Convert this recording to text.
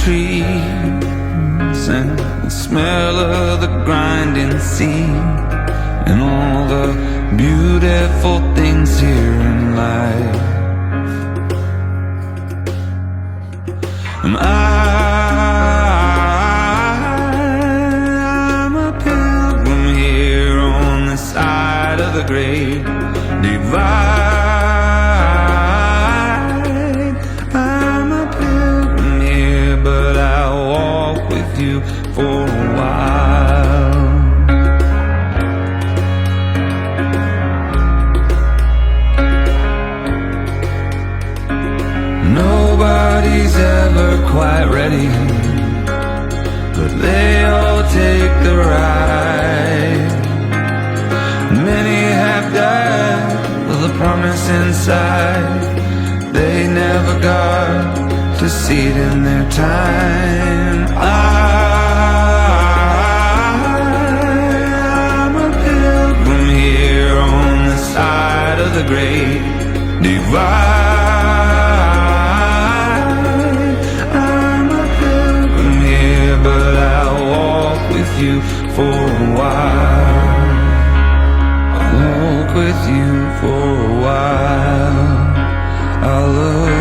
trees and the smell of the grinding sea and all the beautiful things here in life. And I'm a pilgrim here on the side of the great divide. I'm a pilgrim here, but I'll walk with you for a while. Nobody's ever quite ready, but they all take the ride. Many have died with a promise inside. They never got to see it in their time. I'm a pilgrim here on the side of the great divide. But I'll walk with you for a while. I'll walk with you for a while. I'll look